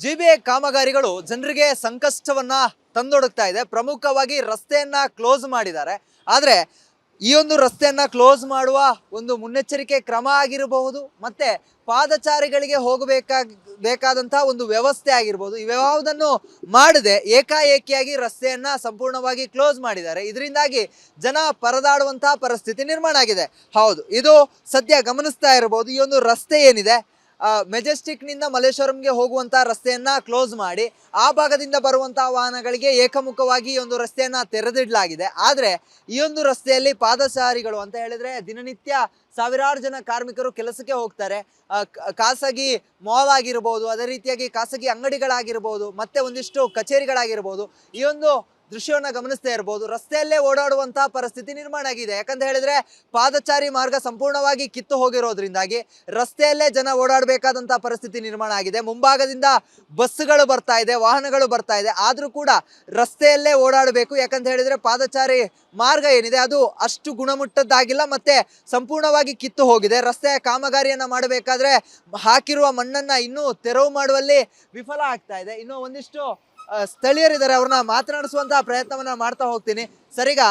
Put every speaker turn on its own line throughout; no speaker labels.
GBA ಕಾಮಗಾರಿಗಳು ಜನರಿಗೆ ಸಂಕಷ್ಟವನ್ನ ತಂದೊಡಗ್ತಾ ಇದೆ. ಪ್ರಮುಖವಾಗಿ ರಸ್ತೆಯನ್ನ ಕ್ಲೋಸ್ ಮಾಡಿದ್ದಾರೆ. ಆದರೆ ಈ ಒಂದು ರಸ್ತೆಯನ್ನ ಕ್ಲೋಸ್ ಮಾಡುವ ಒಂದು ಮುನ್ನೆಚ್ಚರಿಕೆ ಕ್ರಮ ಆಗಿರಬಹುದು, ಮತ್ತೆ ಪಾದಚಾರಿಗಳಿಗೆ ಬೇಕಾದಂತಹ ಒಂದು ವ್ಯವಸ್ಥೆ ಆಗಿರ್ಬೋದು, ಇವ್ಯಾವುದನ್ನು ಮಾಡದೆ ಏಕಾಏಕಿಯಾಗಿ ರಸ್ತೆಯನ್ನ ಸಂಪೂರ್ಣವಾಗಿ ಕ್ಲೋಸ್ ಮಾಡಿದ್ದಾರೆ. ಇದರಿಂದಾಗಿ ಜನ ಪರದಾಡುವಂತಹ ಪರಿಸ್ಥಿತಿ ನಿರ್ಮಾಣ ಆಗಿದೆ. ಹೌದು, ಇದು ಸದ್ಯ ಗಮನಿಸ್ತಾ ಇರಬಹುದು. ಈ ಒಂದು ರಸ್ತೆ ಏನಿದೆ, ಮೆಜೆಸ್ಟಿಕ್ ನಿಂದ ಮಲ್ಲೇಶ್ವರಂಗೆ ಹೋಗುವಂತ ರಸ್ತೆಯನ್ನ ಕ್ಲೋಸ್ ಮಾಡಿ ಆ ಭಾಗದಿಂದ ಬರುವಂತಹ ವಾಹನಗಳಿಗೆ ಏಕಮುಖವಾಗಿ ಈ ಒಂದು ರಸ್ತೆಯನ್ನ ತೆರೆದಿಡಲಾಗಿದೆ. ಆದ್ರೆ ಈ ಒಂದು ರಸ್ತೆಯಲ್ಲಿ ಪಾದಚಾರಿಗಳು ಅಂತ ಹೇಳಿದ್ರೆ ದಿನನಿತ್ಯ ಸಾವಿರಾರು ಜನ ಕಾರ್ಮಿಕರು ಕೆಲಸಕ್ಕೆ ಹೋಗ್ತಾರೆ. ಖಾಸಗಿ ಮಾಲ್ ಆಗಿರ್ಬೋದು, ಅದೇ ರೀತಿಯಾಗಿ ಖಾಸಗಿ ಅಂಗಡಿಗಳಾಗಿರ್ಬೋದು, ಮತ್ತೆ ಒಂದಿಷ್ಟು ಕಚೇರಿಗಳಾಗಿರ್ಬೋದು, ಈ ಒಂದು ದೃಶ್ಯವನ್ನ ಗಮನಿಸ್ತಾ ಇರಬಹುದು. ರಸ್ತೆಯಲ್ಲೇ ಓಡಾಡುವಂತಹ ಪರಿಸ್ಥಿತಿ ನಿರ್ಮಾಣ ಆಗಿದೆ. ಯಾಕಂತ ಹೇಳಿದ್ರೆ ಪಾದಚಾರಿ ಮಾರ್ಗ ಸಂಪೂರ್ಣವಾಗಿ ಕಿತ್ತು ಹೋಗಿರೋದ್ರಿಂದಾಗಿ ರಸ್ತೆಯಲ್ಲೇ ಜನ ಓಡಾಡಬೇಕಾದಂತಹ ಪರಿಸ್ಥಿತಿ ನಿರ್ಮಾಣ ಆಗಿದೆ. ಮುಂಭಾಗದಿಂದ ಬಸ್ಸುಗಳು ಬರ್ತಾ ಇದೆ, ವಾಹನಗಳು ಬರ್ತಾ ಇದೆ, ಆದ್ರೂ ಕೂಡ ರಸ್ತೆಯಲ್ಲೇ ಓಡಾಡಬೇಕು. ಯಾಕಂತ ಹೇಳಿದ್ರೆ ಪಾದಚಾರಿ ಮಾರ್ಗ ಏನಿದೆ ಅದು ಅಷ್ಟು ಗುಣಮಟ್ಟದ್ದಾಗಿಲ್ಲ, ಮತ್ತೆ ಸಂಪೂರ್ಣವಾಗಿ ಕಿತ್ತು ಹೋಗಿದೆ. ರಸ್ತೆಯ ಕಾಮಗಾರಿಯನ್ನ ಮಾಡಬೇಕಾದ್ರೆ ಹಾಕಿರುವ ಮಣ್ಣನ್ನ ಇನ್ನೂ ತೆರವು ಮಾಡುವಲ್ಲಿ ವಿಫಲ ಆಗ್ತಾ ಇದೆ. ಇನ್ನು ಒಂದಿಷ್ಟು ಸ್ಥಳೀಯರಿದ್ದಾರೆ, ಅವ್ರನ್ನ ಮಾತನಾಡಿಸುವಂತಹ ಪ್ರಯತ್ನವನ್ನ ಮಾಡ್ತಾ ಹೋಗ್ತೀನಿ. ಸರಿಗ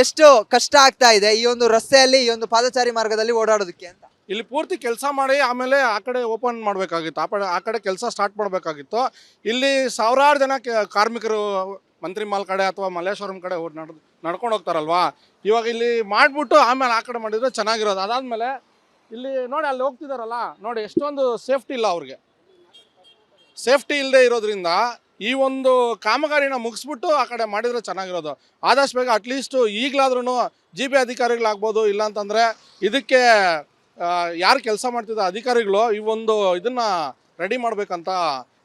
ಎಷ್ಟು ಕಷ್ಟ ಆಗ್ತಾ ಇದೆ ಈ ಒಂದು ರಸ್ತೆಯಲ್ಲಿ, ಈ ಒಂದು ಪಾದಚಾರಿ ಮಾರ್ಗದಲ್ಲಿ ಓಡಾಡೋದಕ್ಕೆ ಅಂತ?
ಇಲ್ಲಿ ಪೂರ್ತಿ ಕೆಲಸ ಮಾಡಿ ಆಮೇಲೆ ಆ ಕಡೆ ಓಪನ್ ಮಾಡಬೇಕಾಗಿತ್ತು, ಆ ಕಡೆ ಕೆಲಸ ಸ್ಟಾರ್ಟ್ ಮಾಡಬೇಕಾಗಿತ್ತು. ಇಲ್ಲಿ ಸಾವಿರಾರು ಜನ ಕಾರ್ಮಿಕರು ಮಂತ್ರಿ ಮಾಲ್ ಕಡೆ ಅಥವಾ ಮಲ್ಲೇಶ್ವರಂ ಕಡೆ ನಡ್ಕೊಂಡು ಹೋಗ್ತಾರಲ್ವಾ. ಇವಾಗ ಇಲ್ಲಿ ಮಾಡಿಬಿಟ್ಟು ಆಮೇಲೆ ಆ ಕಡೆ ಮಾಡಿದ್ರೆ ಚೆನ್ನಾಗಿರೋದು. ಅದಾದಮೇಲೆ ಇಲ್ಲಿ ನೋಡಿ ಅಲ್ಲಿ ಹೋಗ್ತಿದಾರಲ್ಲ ನೋಡಿ, ಎಷ್ಟೊಂದು ಸೇಫ್ಟಿ ಇಲ್ಲ ಅವ್ರಿಗೆ. ಸೇಫ್ಟಿ ಇಲ್ಲದೆ ಇರೋದ್ರಿಂದ ಈ ಒಂದು ಕಾಮಗಾರಿನ ಮುಗಿಸ್ಬಿಟ್ಟು ಆ ಕಡೆ ಮಾಡಿದರೆ ಚೆನ್ನಾಗಿರೋದು. ಆದಷ್ಟು ಬೇಗ ಅಟ್ಲೀಸ್ಟು ಈಗಲಾದ್ರೂ ಜಿಬಿಎ ಅಧಿಕಾರಿಗಳಾಗ್ಬೋದು, ಇಲ್ಲಾಂತಂದರೆ ಇದಕ್ಕೆ ಯಾರು ಕೆಲಸ ಮಾಡ್ತಿದ್ದ ಅಧಿಕಾರಿಗಳು ಈ ಒಂದು ಇದನ್ನು ರೆಡಿ ಮಾಡಬೇಕಂತ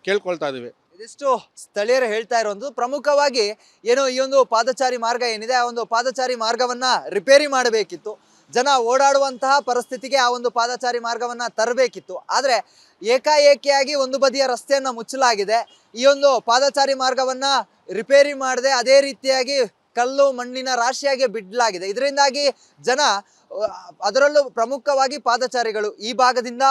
ಕೇಳ್ಕೊಳ್ತಾ ಇದ್ದೀವಿ.
ಇದಿಷ್ಟು ಸ್ಥಳೀಯರು ಹೇಳ್ತಾ ಇರುವಂಥದ್ದು. ಪ್ರಮುಖವಾಗಿ ಏನು ಈ ಒಂದು ಪಾದಚಾರಿ ಮಾರ್ಗ ಏನಿದೆ, ಆ ಒಂದು ಪಾದಚಾರಿ ಮಾರ್ಗವನ್ನ ರಿಪೇರಿ ಮಾಡಬೇಕಿತ್ತು. ಜನ ಓಡಾಡುವಂತಹ ಪರಿಸ್ಥಿತಿಗೆ ಆ ಒಂದು ಪಾದಚಾರಿ ಮಾರ್ಗವನ್ನ ತರಬೇಕಿತ್ತು. ಆದರೆ ಏಕಾಏಕಿಯಾಗಿ ಒಂದು ಬದಿಯ ರಸ್ತೆಯನ್ನ ಮುಚ್ಚಲಾಗಿದೆ. ಈ ಒಂದು ಪಾದಚಾರಿ ಮಾರ್ಗವನ್ನ ರಿಪೇರಿ ಮಾಡದೆ ಅದೇ ರೀತಿಯಾಗಿ ಕಲ್ಲು ಮಣ್ಣಿನ ರಾಶಿಯಾಗಿ ಬಿಡಲಾಗಿದೆ. ಇದರಿಂದಾಗಿ ಜನ, ಅದರಲ್ಲೂ ಪ್ರಮುಖವಾಗಿ ಪಾದಚಾರಿಗಳು, ಈ ಭಾಗದಿಂದ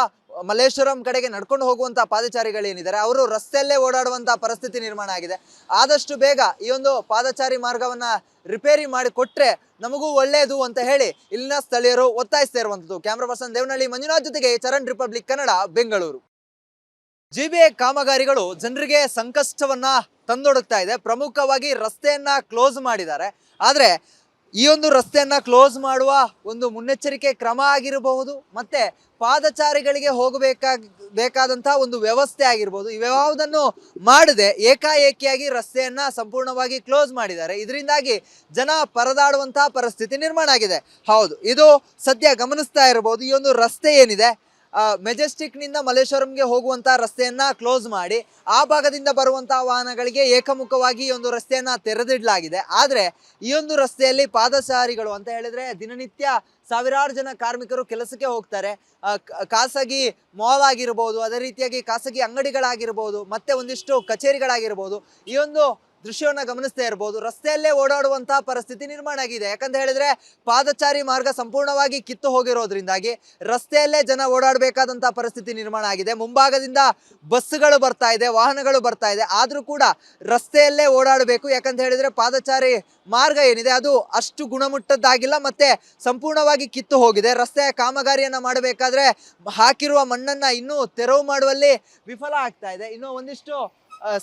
ಮಲ್ಲೇಶ್ವರಂ ಕಡೆಗೆ ನಡ್ಕೊಂಡು ಹೋಗುವಂತಹ ಪಾದಚಾರಿಗಳು ಏನಿದ್ದಾರೆ ಅವರು ರಸ್ತೆಯಲ್ಲೇ ಓಡಾಡುವಂತಹ ಪರಿಸ್ಥಿತಿ ನಿರ್ಮಾಣ ಆಗಿದೆ. ಆದಷ್ಟು ಬೇಗ ಈ ಒಂದು ಪಾದಚಾರಿ ಮಾರ್ಗವನ್ನ ರಿಪೇರಿ ಮಾಡಿ ಕೊಟ್ರೆ ನಮಗೂ ಒಳ್ಳೆಯದು ಅಂತ ಹೇಳಿ ಇಲ್ಲಿನ ಸ್ಥಳೀಯರು ಒತ್ತಾಯಿಸ್ತಾ ಇರುವಂತದ್ದು. ಕ್ಯಾಮ್ರಾ ಪರ್ಸನ್ ದೇವನಹಳ್ಳಿ ಮಂಜುನಾಥ್ ಜೊತೆಗೆ ಚರಣ್, ರಿಪಬ್ಲಿಕ್ ಕನ್ನಡ, ಬೆಂಗಳೂರು. ಜಿಬಿಎ ಕಾಮಗಾರಿಗಳು ಜನರಿಗೆ ಸಂಕಷ್ಟವನ್ನ ತಂದೊಡಗ್ತಾ ಇದೆ. ಪ್ರಮುಖವಾಗಿ ರಸ್ತೆಯನ್ನ ಕ್ಲೋಸ್ ಮಾಡಿದ್ದಾರೆ. ಆದ್ರೆ ಈ ಒಂದು ರಸ್ತೆಯನ್ನ ಕ್ಲೋಸ್ ಮಾಡುವ ಒಂದು ಮುನ್ನೆಚ್ಚರಿಕೆ ಕ್ರಮ ಆಗಿರಬಹುದು, ಮತ್ತೆ ಪಾದಚಾರಿಗಳಿಗೆ ಬೇಕಾದಂತಹ ಒಂದು ವ್ಯವಸ್ಥೆ ಆಗಿರ್ಬೋದು, ಇವ್ಯಾವುದನ್ನು ಮಾಡದೆ ಏಕಾಏಕಿಯಾಗಿ ರಸ್ತೆಯನ್ನ ಸಂಪೂರ್ಣವಾಗಿ ಕ್ಲೋಸ್ ಮಾಡಿದ್ದಾರೆ. ಇದರಿಂದಾಗಿ ಜನ ಪರದಾಡುವಂತಹ ಪರಿಸ್ಥಿತಿ ನಿರ್ಮಾಣ ಆಗಿದೆ. ಹೌದು, ಇದು ಸದ್ಯ ಗಮನಿಸ್ತಾ ಇರಬಹುದು. ಈ ಒಂದು ರಸ್ತೆ ಏನಿದೆ, ಮೆಜೆಸ್ಟಿಕ್ ನಿಂದ ಮಲ್ಲೇಶ್ವರಂಗೆ ಹೋಗುವಂತ ರಸ್ತೆಯನ್ನ ಕ್ಲೋಸ್ ಮಾಡಿ ಆ ಭಾಗದಿಂದ ಬರುವಂತಹ ವಾಹನಗಳಿಗೆ ಏಕಮುಖವಾಗಿ ಈ ಒಂದು ರಸ್ತೆಯನ್ನ ತೆರೆದಿಡಲಾಗಿದೆ. ಆದ್ರೆ ಈ ಒಂದು ರಸ್ತೆಯಲ್ಲಿ ಪಾದಚಾರಿಗಳು ಅಂತ ಹೇಳಿದ್ರೆ ದಿನನಿತ್ಯ ಸಾವಿರಾರು ಜನ ಕಾರ್ಮಿಕರು ಕೆಲಸಕ್ಕೆ ಹೋಗ್ತಾರೆ. ಖಾಸಗಿ ಮಾಲ್ ಆಗಿರ್ಬೋದು, ಅದೇ ರೀತಿಯಾಗಿ ಖಾಸಗಿ ಅಂಗಡಿಗಳಾಗಿರ್ಬೋದು, ಮತ್ತೆ ಒಂದಿಷ್ಟು ಕಚೇರಿಗಳಾಗಿರ್ಬೋದು, ಈ ಒಂದು ದೃಶ್ಯವನ್ನ ಗಮನಿಸ್ತಾ ಇರಬಹುದು. ರಸ್ತೆಯಲ್ಲೇ ಓಡಾಡುವಂತಹ ಪರಿಸ್ಥಿತಿ ನಿರ್ಮಾಣ ಆಗಿದೆ. ಯಾಕಂತ ಹೇಳಿದ್ರೆ ಪಾದಚಾರಿ ಮಾರ್ಗ ಸಂಪೂರ್ಣವಾಗಿ ಕಿತ್ತು ಹೋಗಿರೋದ್ರಿಂದಾಗಿ ರಸ್ತೆಯಲ್ಲೇ ಜನ ಓಡಾಡಬೇಕಾದಂತಹ ಪರಿಸ್ಥಿತಿ ನಿರ್ಮಾಣ ಆಗಿದೆ. ಮುಂಭಾಗದಿಂದ ಬಸ್ಸುಗಳು ಬರ್ತಾ ಇದೆ, ವಾಹನಗಳು ಬರ್ತಾ ಇದೆ, ಆದ್ರೂ ಕೂಡ ರಸ್ತೆಯಲ್ಲೇ ಓಡಾಡಬೇಕು. ಯಾಕಂತ ಹೇಳಿದ್ರೆ ಪಾದಚಾರಿ ಮಾರ್ಗ ಏನಿದೆ ಅದು ಅಷ್ಟು ಗುಣಮಟ್ಟದ್ದಾಗಿಲ್ಲ, ಮತ್ತೆ ಸಂಪೂರ್ಣವಾಗಿ ಕಿತ್ತು ಹೋಗಿದೆ. ರಸ್ತೆಯ ಕಾಮಗಾರಿಯನ್ನ ಮಾಡಬೇಕಾದ್ರೆ ಹಾಕಿರುವ ಮಣ್ಣನ್ನ ಇನ್ನೂ ತೆರವು ಮಾಡುವಲ್ಲಿ ವಿಫಲ ಆಗ್ತಾ ಇದೆ. ಇನ್ನು ಒಂದಿಷ್ಟು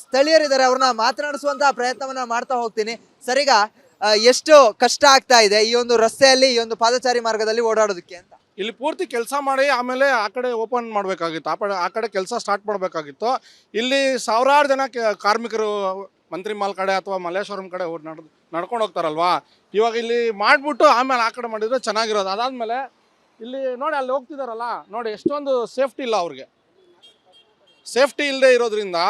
ಸ್ಥಳೀಯರಿದ್ದಾರೆ, ಅವ್ರನ್ನ ಮಾತನಾಡಿಸುವಂತಹ ಪ್ರಯತ್ನವನ್ನ ಮಾಡ್ತಾ ಹೋಗ್ತೀನಿ. ಸರಿಗ ಎಷ್ಟು ಕಷ್ಟ ಆಗ್ತಾ ಇದೆ ಈ ಒಂದು ರಸ್ತೆಯಲ್ಲಿ, ಈ ಒಂದು ಪಾದಚಾರಿ ಮಾರ್ಗದಲ್ಲಿ ಓಡಾಡೋದಕ್ಕೆ ಅಂತ?
ಇಲ್ಲಿ ಪೂರ್ತಿ ಕೆಲಸ ಮಾಡಿ ಆಮೇಲೆ ಆ ಕಡೆ ಓಪನ್ ಮಾಡಬೇಕಾಗಿತ್ತು, ಆ ಕಡೆ ಕೆಲಸ ಸ್ಟಾರ್ಟ್ ಮಾಡಬೇಕಾಗಿತ್ತು. ಇಲ್ಲಿ ಸಾವಿರಾರು ಜನ ಕಾರ್ಮಿಕರು ಮಂತ್ರಿ ಮಾಲ್ ಕಡೆ ಅಥವಾ ಮಲ್ಲೇಶ್ವರಂ ಕಡೆ ನಡ್ಕೊಂಡು ಹೋಗ್ತಾರಲ್ವಾ. ಇವಾಗ ಇಲ್ಲಿ ಮಾಡಿಬಿಟ್ಟು ಆಮೇಲೆ ಆ ಕಡೆ ಮಾಡಿದರೆ ಚೆನ್ನಾಗಿರೋದು. ಅದಾದಮೇಲೆ ಇಲ್ಲಿ ನೋಡಿ ಅಲ್ಲಿ ಹೋಗ್ತಿದಾರಲ್ಲ ನೋಡಿ, ಎಷ್ಟೊಂದು ಸೇಫ್ಟಿ ಇಲ್ಲ ಅವ್ರಿಗೆ. ಸೇಫ್ಟಿ ಇಲ್ಲದೆ ಇರೋದ್ರಿಂದ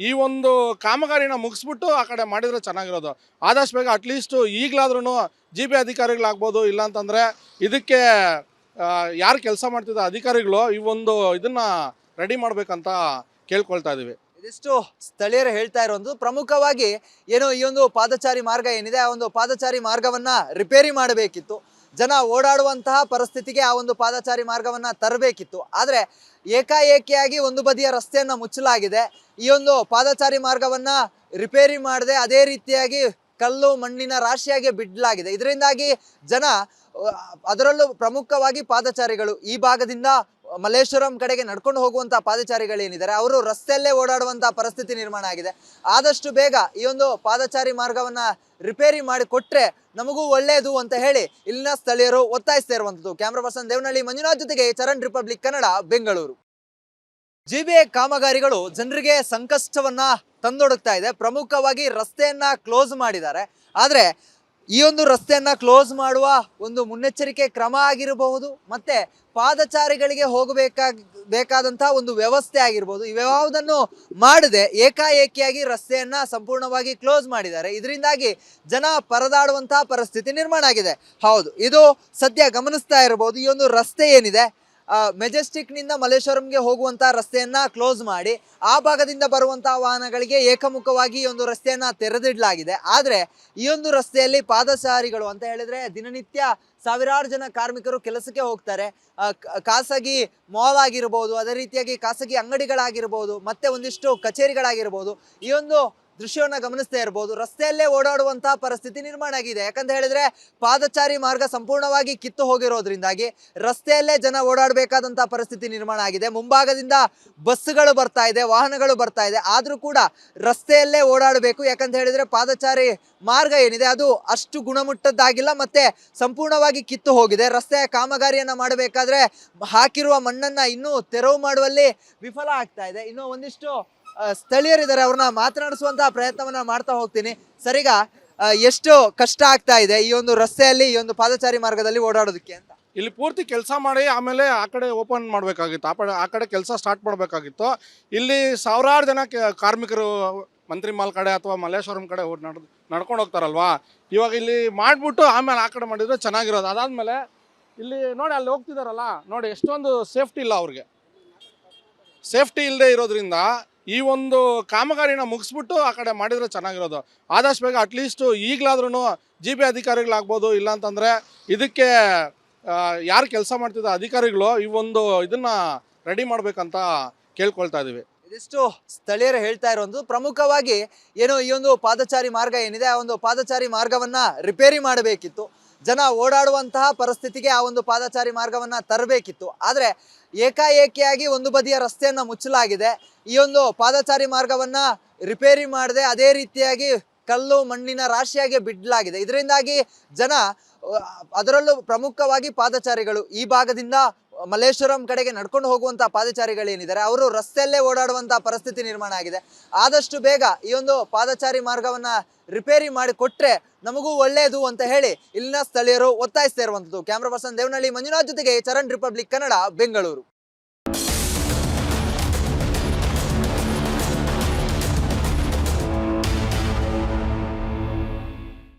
ಈ ಒಂದು ಕಾಮಗಾರಿನ ಮುಗಿಸ್ಬಿಟ್ಟು ಆ ಕಡೆ ಮಾಡಿದರೆ ಚೆನ್ನಾಗಿರೋದು. ಆದಷ್ಟು ಬೇಗ ಅಟ್ಲೀಸ್ಟು ಈಗಲಾದ್ರೂ ಜಿಬಿಎ ಅಧಿಕಾರಿಗಳಾಗ್ಬೋದು, ಇಲ್ಲಾಂತಂದರೆ ಇದಕ್ಕೆ ಯಾರು ಕೆಲಸ ಮಾಡ್ತಿದ್ದ ಅಧಿಕಾರಿಗಳು ಈ ಒಂದು ಇದನ್ನು ರೆಡಿ ಮಾಡಬೇಕಂತ ಕೇಳ್ಕೊಳ್ತಾ ಇದ್ದೀವಿ.
ಇದಿಷ್ಟು ಸ್ಥಳೀಯರು ಹೇಳ್ತಾ ಇರುವಂಥದ್ದು. ಪ್ರಮುಖವಾಗಿ ಏನು ಈ ಒಂದು ಪಾದಚಾರಿ ಮಾರ್ಗ ಏನಿದೆ, ಆ ಒಂದು ಪಾದಚಾರಿ ಮಾರ್ಗವನ್ನ ರಿಪೇರಿ ಮಾಡಬೇಕಿತ್ತು. ಜನ ಓಡಾಡುವಂತಹ ಪರಿಸ್ಥಿತಿಗೆ ಆ ಒಂದು ಪಾದಚಾರಿ ಮಾರ್ಗವನ್ನ ತರಬೇಕಿತ್ತು. ಆದ್ರೆ ಏಕಾಏಕಿಯಾಗಿ ಒಂದು ಬದಿಯ ರಸ್ತೆಯನ್ನ ಮುಚ್ಚಲಾಗಿದೆ. ಈ ಒಂದು ಪಾದಚಾರಿ ಮಾರ್ಗವನ್ನ ರಿಪೇರಿ ಮಾಡದೆ ಅದೇ ರೀತಿಯಾಗಿ ಕಲ್ಲು ಮಣ್ಣಿನ ರಾಶಿಯಾಗಿ ಬಿಡಲಾಗಿದೆ. ಇದರಿಂದಾಗಿ ಜನ ಅದರಲ್ಲೂ ಪ್ರಮುಖವಾಗಿ ಪಾದಚಾರಿಗಳು ಈ ಭಾಗದಿಂದ ಮಲ್ಲೇಶ್ವರಂ ಕಡೆಗೆ ನಡ್ಕೊಂಡು ಹೋಗುವಂತಹ ಪಾದಚಾರಿಗಳೇನಿದ್ದಾರೆ ಅವರು ರಸ್ತೆಯಲ್ಲೇ ಓಡಾಡುವಂತಹ ಪರಿಸ್ಥಿತಿ ನಿರ್ಮಾಣ ಆಗಿದೆ. ಆದಷ್ಟು ಬೇಗ ಈ ಒಂದು ಪಾದಚಾರಿ ಮಾರ್ಗವನ್ನ ರಿಪೇರಿ ಮಾಡಿ ಕೊಟ್ರೆ ನಮಗೂ ಒಳ್ಳೆಯದು ಅಂತ ಹೇಳಿ ಇಲ್ಲಿನ ಸ್ಥಳೀಯರು ಒತ್ತಾಯಿಸ್ತಾ ಇರುವಂತದ್ದು. ಕ್ಯಾಮ್ರಾ ಪರ್ಸನ್ ದೇವನಹಳ್ಳಿ ಮಂಜುನಾಥ್ ಜೊತೆಗೆ ಚರಣ್, ರಿಪಬ್ಲಿಕ್ ಕನ್ನಡ, ಬೆಂಗಳೂರು. ಜಿಬಿಎ ಕಾಮಗಾರಿಗಳು ಜನರಿಗೆ ಸಂಕಷ್ಟವನ್ನ ತಂದೊಡಗ್ತಾ ಇದೆ. ಪ್ರಮುಖವಾಗಿ ರಸ್ತೆಯನ್ನ ಕ್ಲೋಸ್ ಮಾಡಿದ್ದಾರೆ. ಆದ್ರೆ ಈ ಒಂದು ರಸ್ತೆಯನ್ನ ಕ್ಲೋಸ್ ಮಾಡುವ ಒಂದು ಮುನ್ನೆಚ್ಚರಿಕೆ ಕ್ರಮ ಆಗಿರಬಹುದು, ಮತ್ತೆ ಪಾದಚಾರಿಗಳಿಗೆ ಬೇಕಾದಂತಹ ಒಂದು ವ್ಯವಸ್ಥೆ ಆಗಿರ್ಬೋದು, ಇವ್ಯಾವುದನ್ನು ಮಾಡದೆ ಏಕಾಏಕಿಯಾಗಿ ರಸ್ತೆಯನ್ನ ಸಂಪೂರ್ಣವಾಗಿ ಕ್ಲೋಸ್ ಮಾಡಿದ್ದಾರೆ. ಇದರಿಂದಾಗಿ ಜನ ಪರದಾಡುವಂತಹ ಪರಿಸ್ಥಿತಿ ನಿರ್ಮಾಣ ಆಗಿದೆ. ಹೌದು, ಇದು ಸದ್ಯ ಗಮನಿಸ್ತಾ ಇರಬಹುದು. ಈ ಒಂದು ರಸ್ತೆ ಏನಿದೆ, ಮೆಜೆಸ್ಟಿಕ್ ನಿಂದ ಮಲ್ಲೇಶ್ವರಂಗೆ ಹೋಗುವಂತಹ ರಸ್ತೆಯನ್ನ ಕ್ಲೋಸ್ ಮಾಡಿ ಆ ಭಾಗದಿಂದ ಬರುವಂತಹ ವಾಹನಗಳಿಗೆ ಏಕಮುಖವಾಗಿ ಈ ಒಂದು ರಸ್ತೆಯನ್ನ ತೆರೆದಿಡಲಾಗಿದೆ. ಆದ್ರೆ ಈ ಒಂದು ರಸ್ತೆಯಲ್ಲಿ ಪಾದಚಾರಿಗಳು ಅಂತ ಹೇಳಿದ್ರೆ ದಿನನಿತ್ಯ ಸಾವಿರಾರು ಜನ ಕಾರ್ಮಿಕರು ಕೆಲಸಕ್ಕೆ ಹೋಗ್ತಾರೆ. ಖಾಸಗಿ ಮಾಲ್ ಆಗಿರ್ಬೋದು, ಅದೇ ರೀತಿಯಾಗಿ ಖಾಸಗಿ ಅಂಗಡಿಗಳಾಗಿರ್ಬೋದು, ಮತ್ತೆ ಒಂದಿಷ್ಟು ಕಚೇರಿಗಳಾಗಿರ್ಬೋದು, ಈ ಒಂದು ದೃಶ್ಯವನ್ನ ಗಮನಿಸ್ತಾ ಇರಬಹುದು. ರಸ್ತೆಯಲ್ಲೇ ಓಡಾಡುವಂತಹ ಪರಿಸ್ಥಿತಿ ನಿರ್ಮಾಣ ಆಗಿದೆ. ಯಾಕಂತ ಹೇಳಿದ್ರೆ ಪಾದಚಾರಿ ಮಾರ್ಗ ಸಂಪೂರ್ಣವಾಗಿ ಕಿತ್ತು ಹೋಗಿರೋದ್ರಿಂದಾಗಿ ರಸ್ತೆಯಲ್ಲೇ ಜನ ಓಡಾಡಬೇಕಾದಂತಹ ಪರಿಸ್ಥಿತಿ ನಿರ್ಮಾಣ ಆಗಿದೆ. ಮುಂಭಾಗದಿಂದ ಬಸ್ಸುಗಳು ಬರ್ತಾ ಇದೆ, ವಾಹನಗಳು ಬರ್ತಾ ಇದೆ, ಆದ್ರೂ ಕೂಡ ರಸ್ತೆಯಲ್ಲೇ ಓಡಾಡಬೇಕು. ಯಾಕಂತ ಹೇಳಿದ್ರೆ ಪಾದಚಾರಿ ಮಾರ್ಗ ಏನಿದೆ ಅದು ಅಷ್ಟು ಗುಣಮಟ್ಟದ್ದಾಗಿಲ್ಲ, ಮತ್ತೆ ಸಂಪೂರ್ಣವಾಗಿ ಕಿತ್ತು ಹೋಗಿದೆ. ರಸ್ತೆಯ ಕಾಮಗಾರಿಯನ್ನ ಮಾಡಬೇಕಾದ್ರೆ ಹಾಕಿರುವ ಮಣ್ಣನ್ನ ಇನ್ನೂ ತೆರವು ಮಾಡುವಲ್ಲಿ ವಿಫಲ ಆಗ್ತಾ ಇದೆ. ಇನ್ನು ಒಂದಿಷ್ಟು ಸ್ಥಳೀಯರಿದ್ದಾರೆ, ಅವ್ರನ್ನ ಮಾತನಾಡಿಸುವಂತಹ ಪ್ರಯತ್ನವನ್ನ ಮಾಡ್ತಾ ಹೋಗ್ತೀನಿ. ಸರಿಗ ಎಷ್ಟು ಕಷ್ಟ ಆಗ್ತಾ ಇದೆ ಈ ಒಂದು ರಸ್ತೆಯಲ್ಲಿ, ಈ ಒಂದು ಪಾದಚಾರಿ ಮಾರ್ಗದಲ್ಲಿ ಓಡಾಡೋದಕ್ಕೆ ಅಂತ?
ಇಲ್ಲಿ ಪೂರ್ತಿ ಕೆಲಸ ಮಾಡಿ ಆಮೇಲೆ ಆ ಕಡೆ ಓಪನ್ ಮಾಡಬೇಕಾಗಿತ್ತು, ಆ ಕಡೆ ಕೆಲಸ ಸ್ಟಾರ್ಟ್ ಮಾಡಬೇಕಾಗಿತ್ತು. ಇಲ್ಲಿ ಸಾವಿರಾರು ಜನ ಕಾರ್ಮಿಕರು ಮಂತ್ರಿ ಮಾಲ್ ಕಡೆ ಅಥವಾ ಮಲ್ಲೇಶ್ವರಂ ಕಡೆ ನಡ್ಕೊಂಡು ಹೋಗ್ತಾರಲ್ವಾ. ಇವಾಗ ಇಲ್ಲಿ ಮಾಡಿಬಿಟ್ಟು ಆಮೇಲೆ ಆ ಕಡೆ ಮಾಡಿದ್ರೆ ಚೆನ್ನಾಗಿರೋದು. ಅದಾದಮೇಲೆ ಇಲ್ಲಿ ನೋಡಿ ಅಲ್ಲಿ ಹೋಗ್ತಿದಾರಲ್ಲ ನೋಡಿ, ಎಷ್ಟೊಂದು ಸೇಫ್ಟಿ ಇಲ್ಲ ಅವ್ರಿಗೆ. ಸೇಫ್ಟಿ ಇಲ್ಲದೆ ಇರೋದ್ರಿಂದ ಈ ಒಂದು ಕಾಮಗಾರಿನ ಮುಗಿಸ್ಬಿಟ್ಟು ಆ ಕಡೆ ಮಾಡಿದರೆ ಚೆನ್ನಾಗಿರೋದು. ಆದಷ್ಟು ಬೇಗ ಅಟ್ಲೀಸ್ಟು ಈಗಲಾದ್ರೂ ಜಿ.ಬಿ ಅಧಿಕಾರಿಗಳಾಗ್ಬೋದು, ಇಲ್ಲಾಂತಂದರೆ ಇದಕ್ಕೆ ಯಾರು ಕೆಲಸ ಮಾಡ್ತಿದ್ದ ಅಧಿಕಾರಿಗಳು ಈ ಒಂದು ಇದನ್ನು ರೆಡಿ ಮಾಡಬೇಕಂತ ಕೇಳ್ಕೊಳ್ತಾ ಇದ್ದೀವಿ.
ಇದಿಷ್ಟು ಸ್ಥಳೀಯರು ಹೇಳ್ತಾ ಇರುವಂಥದ್ದು. ಪ್ರಮುಖವಾಗಿ ಏನೋ ಈ ಒಂದು ಪಾದಚಾರಿ ಮಾರ್ಗ ಏನಿದೆ ಆ ಒಂದು ಪಾದಚಾರಿ ಮಾರ್ಗವನ್ನ ರಿಪೇರಿ ಮಾಡಬೇಕಿತ್ತು. ಜನ ಓಡಾಡುವಂತಹ ಪರಿಸ್ಥಿತಿಗೆ ಆ ಒಂದು ಪಾದಚಾರಿ ಮಾರ್ಗವನ್ನ ತರಬೇಕಿತ್ತು. ಆದ್ರೆ ಏಕಾಏಕಿಯಾಗಿ ಒಂದು ಬದಿಯ ರಸ್ತೆಯನ್ನ ಮುಚ್ಚಲಾಗಿದೆ. ಈ ಒಂದು ಪಾದಚಾರಿ ಮಾರ್ಗವನ್ನ ರಿಪೇರಿ ಮಾಡದೆ ಅದೇ ರೀತಿಯಾಗಿ ಕಲ್ಲು ಮಣ್ಣಿನ ರಾಶಿಯಾಗಿ ಬಿಡಲಾಗಿದೆ. ಇದರಿಂದಾಗಿ ಜನ ಅದರಲ್ಲೂ ಪ್ರಮುಖವಾಗಿ ಪಾದಚಾರಿಗಳು ಈ ಭಾಗದಿಂದ ಮಲ್ಲೇಶ್ವರಂ ಕಡೆಗೆ ನಡ್ಕೊಂಡು ಹೋಗುವಂತಹ ಪಾದಚಾರಿಗಳೇನಿದ್ದಾರೆ ಅವರು ರಸ್ತೆಯಲ್ಲೇ ಓಡಾಡುವಂತಹ ಪರಿಸ್ಥಿತಿ ನಿರ್ಮಾಣ ಆಗಿದೆ. ಆದಷ್ಟು ಬೇಗ ಈ ಒಂದು ಪಾದಚಾರಿ ಮಾರ್ಗವನ್ನ ರಿಪೇರಿ ಮಾಡಿ ಕೊಟ್ರೆ ನಮಗೂ ಒಳ್ಳೆಯದು ಅಂತ ಹೇಳಿ ಇಲ್ಲಿನ ಸ್ಥಳೀಯರು ಒತ್ತಾಯಿಸ್ತಾ ಇರುವಂತದ್ದು. ಕ್ಯಾಮ್ರಾ ಪರ್ಸನ್ ದೇವನಹಳ್ಳಿ ಮಂಜುನಾಥ್ ಜೊತೆಗೆ ಚರಣ್, ರಿಪಬ್ಲಿಕ್ ಕನ್ನಡ, ಬೆಂಗಳೂರು.